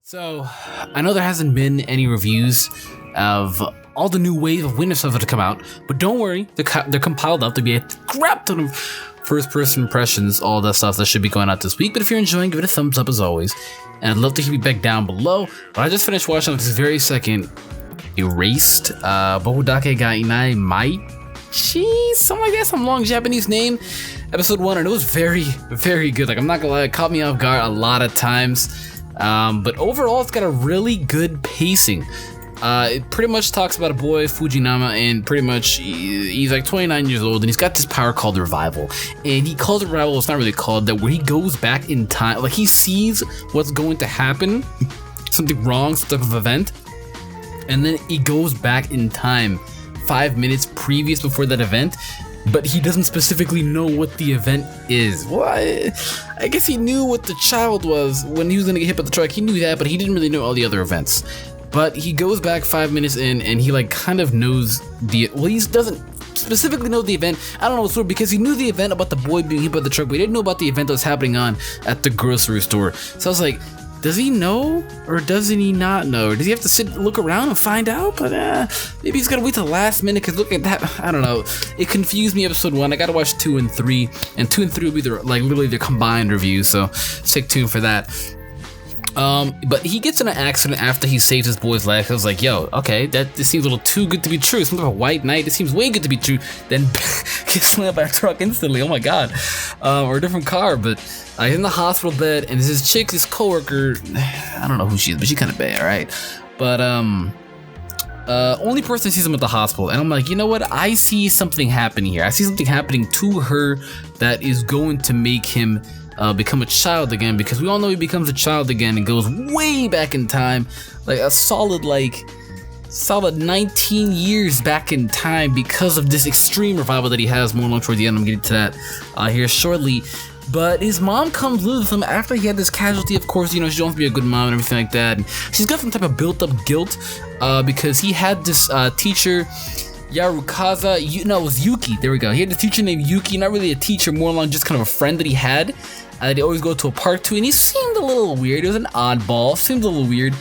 So, I know there hasn't been any reviews of all the new wave of winter stuff that have come out, but don't worry, they're compiled up to be a crap ton of first-person impressions, all that stuff that should be going out this week. But if you're enjoying, give it a thumbs up as always, and I'd love to hear you back down below. But I just finished watching this very second Erased,僕だけがいない街, something like that, some long Japanese name, episode 1, and it was very, very good. Like, I'm not gonna lie, it caught me off guard a lot of times. But overall, it's got a really good pacing. It pretty much talks about a boy, Fujinama, and pretty much he's like 29 years old, and he's got this power called revival. And he calls it revival, it's not really called that, where he goes back in time, like he sees what's going to happen, something wrong, some type of event, and then he goes back in time 5 minutes previous before that event. But he doesn't specifically know what the event is. Well, I guess he knew what the child was when he was gonna get hit by the truck. He knew that, but he didn't really know all the other events. But he goes back 5 minutes in, and he like kind of knows he doesn't specifically know the event. I don't know, it's weird because he knew the event about the boy being hit by the truck, but he didn't know about the event that was happening on at the grocery store. So I was like, does he know or doesn't he not know? Or does he have to sit and look around and find out? But maybe he's gotta wait till the last minute, because look at that, I don't know. It confused me, episode 1. I gotta watch 2 and 3, and 2 and 3 will be literally the combined review, so stay tuned for that. But he gets in an accident after he saves his boy's life. I was like, yo, okay, this seems a little too good to be true. Something about a white knight, it seems way good to be true. Then gets slammed by a truck instantly, oh my god. Or a different car, but he's in the hospital bed, and his chick, his coworker, I don't know who she is, but she's kind of bad, right? But, only person sees him at the hospital, and I'm like, you know what? I see something happening here. I see something happening to her that is going to make him become a child again, because we all know he becomes a child again and goes way back in time, like a solid 19 years back in time, because of this extreme revival that he has more along toward the end. I'm getting to that here shortly. But his mom comes with him after he had this casualty. Of course, you know, she wants to be a good mom and everything like that. And she's got some type of built-up guilt because he had this teacher, Yarukaza, it was Yuki, there we go. He had a teacher named Yuki, not really a teacher, more along just kind of a friend that he had. They always go to a park to, and he seemed a little weird. He was an oddball, seemed a little weird.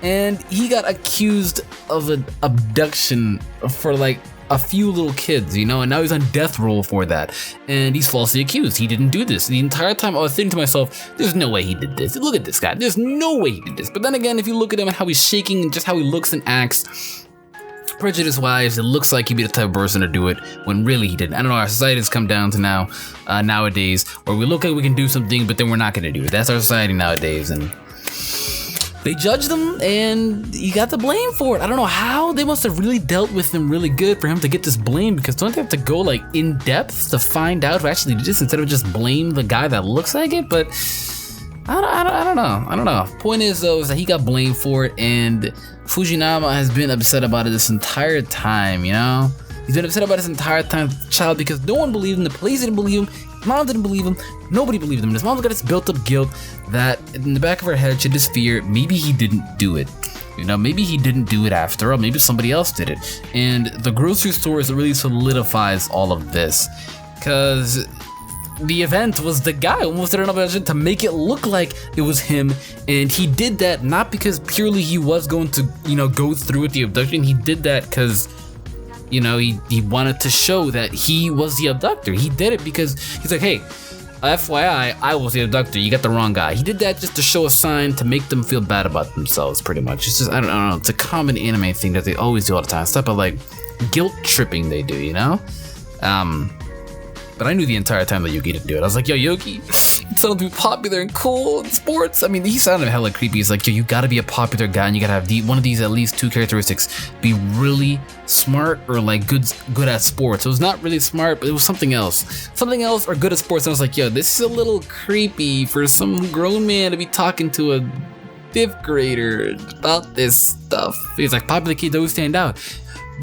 And he got accused of an abduction for like a few little kids, you know, and now he's on death row for that. And he's falsely accused. He didn't do this. The entire time I was thinking to myself, there's no way he did this. Look at this guy. There's no way he did this. But then again, if you look at him and how he's shaking and just how he looks and acts, prejudice-wise, it looks like he'd be the type of person to do it when really he didn't. I don't know, our society has come down to nowadays, where we look like we can do something, but then we're not going to do it. That's our society nowadays, and they judged him, and he got the blame for it. I don't know how. They must have really dealt with him really good for him to get this blame, because don't they have to go like in depth to find out who actually did this instead of just blame the guy that looks like it? But I don't know. Point is though, is that he got blamed for it, and Fujinama has been upset about it this entire time, you know? He's been upset about this entire time, child, because no one believed him, the police didn't believe him, his mom didn't believe him, nobody believed him. His mom's got this built up guilt that in the back of her head, she had this fear, maybe he didn't do it. You know, maybe he didn't do it after all, maybe somebody else did it. And the grocery store is what really solidifies all of this, because the event was the guy almost did another agent to make it look like it was him, and he did that not because purely he was going to, you know, go through with the abduction. He did that because, you know, he wanted to show that he was the abductor. He did it because he's like, hey, FYI, I was the abductor, you got the wrong guy. He did that just to show a sign to make them feel bad about themselves, pretty much. It's just, I don't know, it's a common anime thing that they always do all the time. It's type of like guilt tripping they do, you know? But I knew the entire time that Yuki didn't do it. I was like, yo, Yuki, you sound to be popular and cool in sports. I mean, he sounded hella creepy. He's like, yo, you gotta be a popular guy, and you gotta have one of these at least 2 characteristics. Be really smart or like good at sports. It was not really smart, but it was something else. Something else or good at sports. And I was like, yo, this is a little creepy for some grown man to be talking to a 5th grader about this stuff. He's like, popular kids always stand out.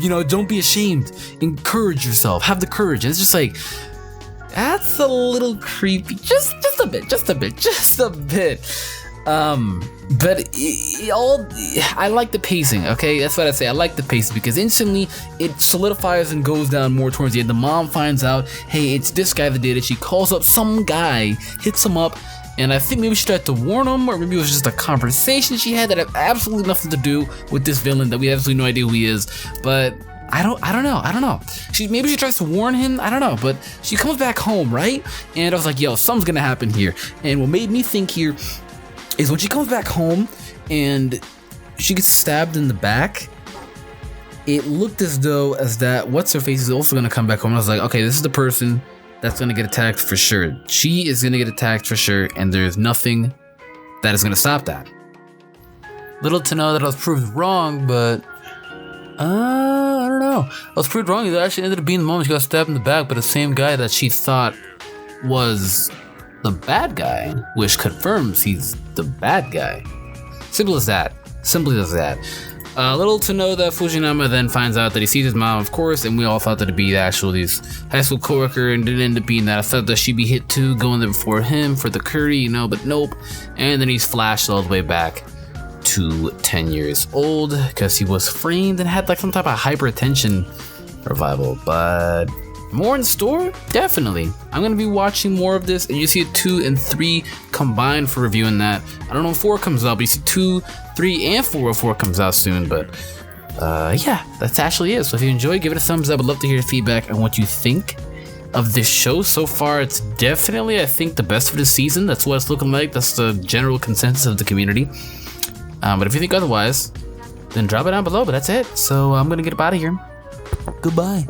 You know, don't be ashamed. Encourage yourself. Have the courage. And it's just like, that's a little creepy, just a bit. But I like the pacing, okay? That's what I say, I like the pacing, because instantly it solidifies and goes down more towards the end. The mom finds out, hey, it's this guy that did it. She calls up some guy, hits him up, And I think maybe she tried to warn him, or maybe it was just a conversation she had that had absolutely nothing to do with this villain that we have absolutely no idea who he is. But I don't know. Maybe she tries to warn him, I don't know, but she comes back home, right? And I was like, yo, something's gonna happen here. And what made me think here is when she comes back home and she gets stabbed in the back, it looked as though what's her face is also gonna come back home. I was like, okay, this is the person that's gonna get attacked for sure. She is gonna get attacked for sure, and there's nothing that is gonna stop that. Little to know that I was proved wrong, but I don't know. I was proved wrong. It actually ended up being the moment she got stabbed in the back by the same guy that she thought was the bad guy, which confirms he's the bad guy. Simple as that. Simply as that. Little to know that Fujinama then finds out that he sees his mom, of course, and we all thought that it'd be actually his high school coworker, and it didn't end up being that. I thought that she'd be hit too, going there before him for the curry, but nope. And then he's flashed all the way back to 10 years old because he was framed and had like some type of hypertension revival. But more in store? Definitely. I'm gonna be watching more of this, and you see 2 and 3 combined for reviewing that. I don't know if 4 comes out, but you see 2, 3, and 4 comes out soon. But yeah, that's actually it. So if you enjoyed, give it a thumbs up. I'd love to hear your feedback on what you think of this show. So far, it's definitely, I think, the best of the season. That's what it's looking like. That's the general consensus of the community. But if you think otherwise, then drop it down below. But that's it. So I'm gonna get up out of here. Goodbye.